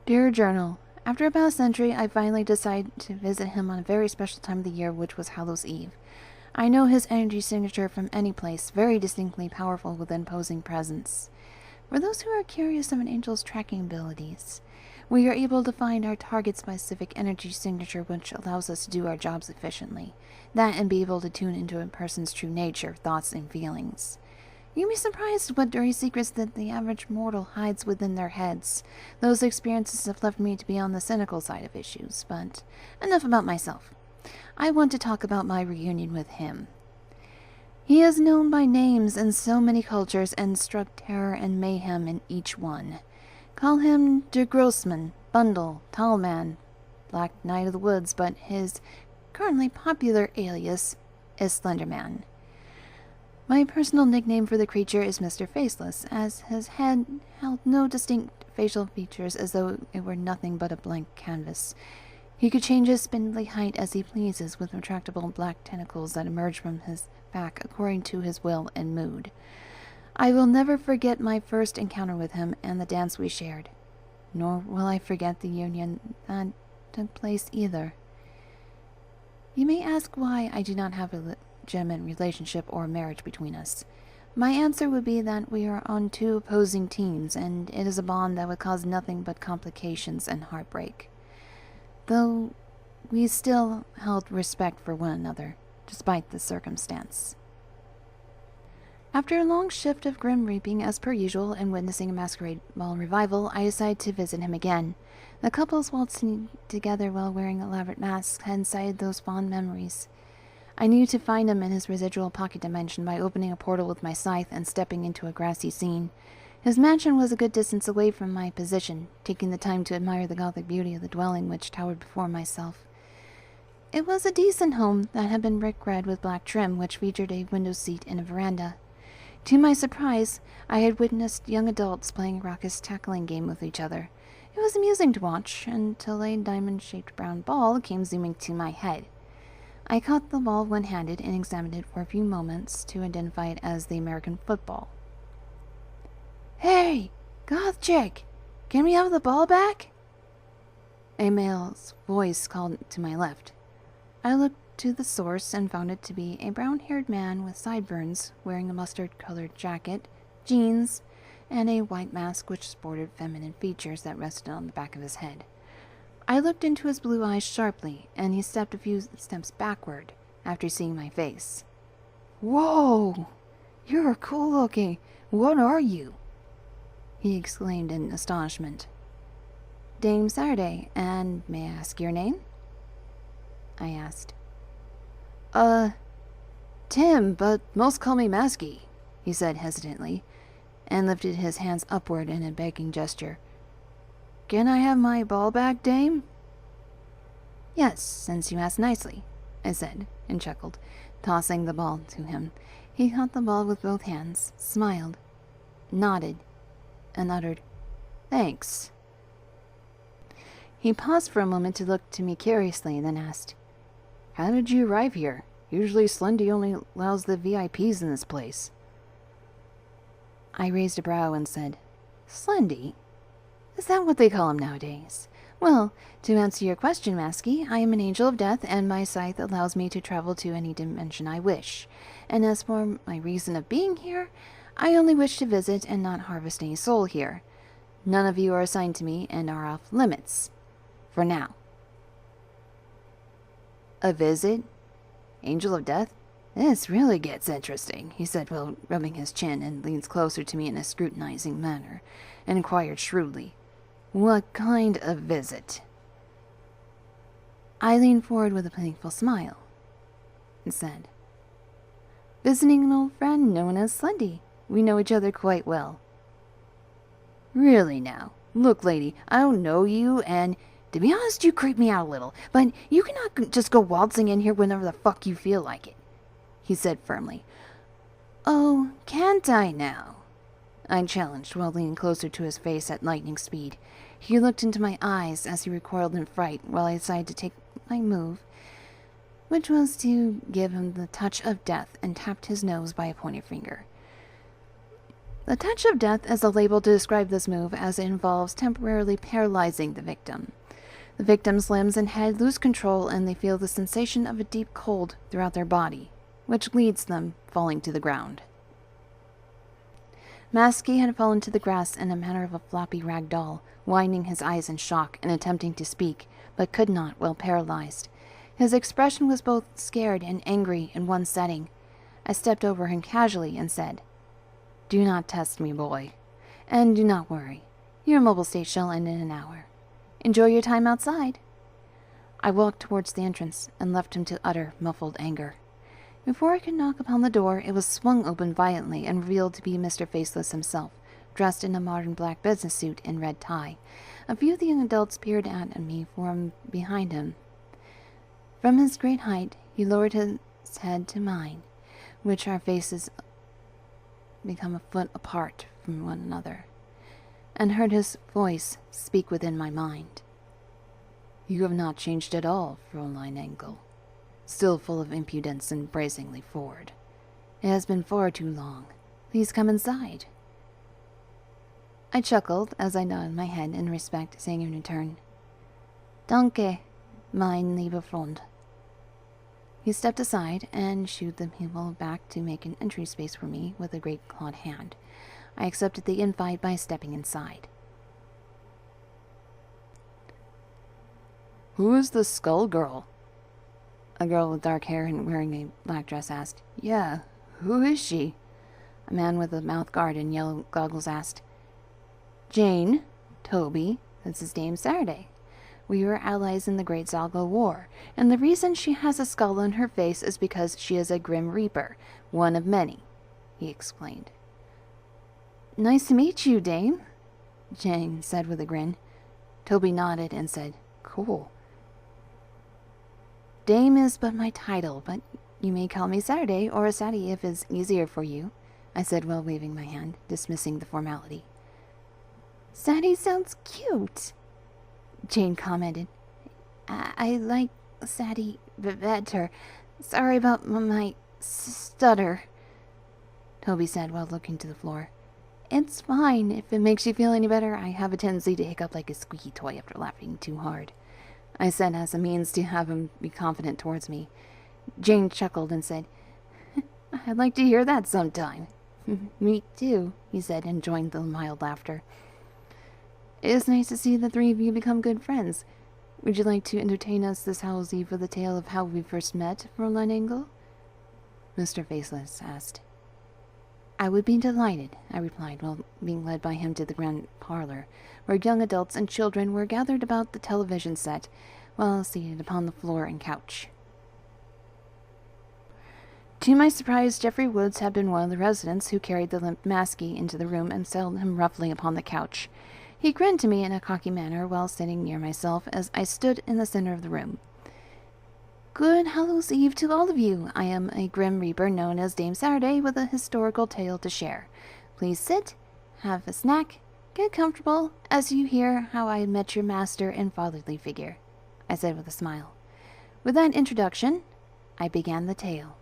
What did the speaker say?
Dear Journal, after about a century, I finally decided to visit him on a very special time of the year, which was Hallows Eve. I know his energy signature from any place, very distinctly powerful with imposing presence. For those who are curious of an angel's tracking abilities, we are able to find our target-specific energy signature, which allows us to do our jobs efficiently. That and be able to tune into a person's true nature, thoughts, and feelings. You'd be surprised what dirty secrets that the average mortal hides within their heads. Those experiences have left me to be on the cynical side of issues, but enough about myself. I want to talk about my reunion with him. He is known by names in so many cultures and struck terror and mayhem in each one. Call him Der Grossman, Bundle, Tall Man, Black Knight of the Woods, but his currently popular alias is Slender Man. My personal nickname for the creature is Mr. Faceless, as his head held no distinct facial features, as though it were nothing but a blank canvas. He could change his spindly height as he pleases, with retractable black tentacles that emerge from his back according to his will and mood. I will never forget my first encounter with him and the dance we shared. Nor will I forget the union that took place either. You may ask why I do not have a legitimate relationship or marriage between us. My answer would be that we are on two opposing teams, and it is a bond that would cause nothing but complications and heartbreak. Though we still held respect for one another, despite the circumstance. After a long shift of grim reaping as per usual and witnessing a masquerade ball revival, I decided to visit him again. The couples waltzing together while wearing elaborate masks had incited those fond memories. I knew to find him in his residual pocket dimension by opening a portal with my scythe and stepping into a grassy scene. His mansion was a good distance away from my position, taking the time to admire the gothic beauty of the dwelling which towered before myself. It was a decent home that had been brick red with black trim, which featured a window seat and a veranda. To my surprise, I had witnessed young adults playing a raucous tackling game with each other. It was amusing to watch, until a diamond-shaped brown ball came zooming to my head. I caught the ball one-handed and examined it for a few moments to identify it as the American football. "Hey, goth chick! Can we have the ball back?" A male's voice called to my left. I looked to the source and found it to be a brown-haired man with sideburns, wearing a mustard-colored jacket, jeans, and a white mask which sported feminine features that rested on the back of his head. I looked into his blue eyes sharply, and he stepped a few steps backward after seeing my face. "Whoa! You're cool-looking. What are you?" he exclaimed in astonishment. "Dame Saturday, and may I ask your name?" I asked. Tim, but most call me Masky," he said hesitantly, and lifted his hands upward in a begging gesture. "Can I have my ball back, dame?" "Yes, since you ask nicely," I said, and chuckled, tossing the ball to him. He caught the ball with both hands, smiled, nodded, and uttered, "Thanks." He paused for a moment to look to me curiously, then asked, "How did you arrive here? Usually Slendy only allows the VIPs in this place." I raised a brow and said, "Slendy? Is that what they call him nowadays? Well, to answer your question, Masky, I am an angel of death, and my scythe allows me to travel to any dimension I wish. And as for my reason of being here, I only wish to visit and not harvest any soul here. None of you are assigned to me and are off limits. For now." "A visit? Angel of Death? This really gets interesting," he said while rubbing his chin, and leans closer to me in a scrutinizing manner, and inquired shrewdly, "What kind of visit?" I leaned forward with a playful smile and said, "Visiting an old friend known as Slendy. We know each other quite well." "Really now? Look, lady, I don't know you, and to be honest, you creep me out a little, but you cannot just go waltzing in here whenever the fuck you feel like it," he said firmly. "Oh, can't I now?" I challenged while leaning closer to his face at lightning speed. He looked into my eyes as he recoiled in fright while I decided to take my move, which was to give him the touch of death, and tapped his nose by a pointed finger. The touch of death is a label to describe this move, as it involves temporarily paralyzing the victim. The victim's limbs and head lose control, and they feel the sensation of a deep cold throughout their body, which leads them falling to the ground. Masky had fallen to the grass in a manner of a floppy rag doll, winding his eyes in shock and attempting to speak, but could not while paralyzed. His expression was both scared and angry in one setting. I stepped over him casually and said, "Do not test me, boy. And do not worry. Your mobile state shall end in an hour. Enjoy your time outside." I walked towards the entrance and left him to utter muffled anger. Before I could knock upon the door, it was swung open violently and revealed to be Mr. Faceless himself, dressed in a modern black business suit and red tie. A few of the young adults peered at me from behind him. From his great height, he lowered his head to mine, which our faces become a foot apart from one another, and heard his voice speak within my mind. "You have not changed at all, Fräulein Engel. Still full of impudence and brazenly forward. It has been far too long. Please come inside." I chuckled as I nodded my head in respect, saying in return, "Danke, mein lieber Freund." He stepped aside and shooed the people back to make an entry space for me with a great clawed hand. I accepted the invite by stepping inside. "Who is the skull girl?" A girl with dark hair and wearing a black dress asked. "Yeah, who is she?" A man with a mouth guard and yellow goggles asked. "Jane, Toby, this is Dame Saturday. We were allies in the Great Zalgo War, and the reason she has a skull on her face is because she is a Grim Reaper, one of many," he explained. "Nice to meet you, Dame," Jane said with a grin. Toby nodded and said, "Cool." "Dame is but my title, but you may call me Saturday or Sadie if it's easier for you," I said while waving my hand, dismissing the formality. "Sadie sounds cute," Jane commented. I like Sadie better. Sorry about my stutter," Toby said while looking to the floor. "It's fine. If it makes you feel any better, I have a tendency to hiccup like a squeaky toy after laughing too hard," I said as a means to have him be confident towards me. Jane chuckled and said, "I'd like to hear that sometime." "Me too," he said, enjoying the mild laughter. "It is nice to see the three of you become good friends. Would you like to entertain us this Hallow's Eve with a tale of how we first met, Fräulein Engel?" Mr. Faceless asked. "I would be delighted," I replied, while being led by him to the grand parlor, where young adults and children were gathered about the television set, while seated upon the floor and couch. To my surprise, Jeffrey Woods had been one of the residents who carried the limp Masky into the room and settled him roughly upon the couch. He grinned to me in a cocky manner while sitting near myself as I stood in the center of the room. "Good Hallows Eve to all of you. I am a Grim Reaper known as Dame Saturday with a historical tale to share. Please sit, have a snack, get comfortable as you hear how I met your master and fatherly figure," I said with a smile. With that introduction, I began the tale.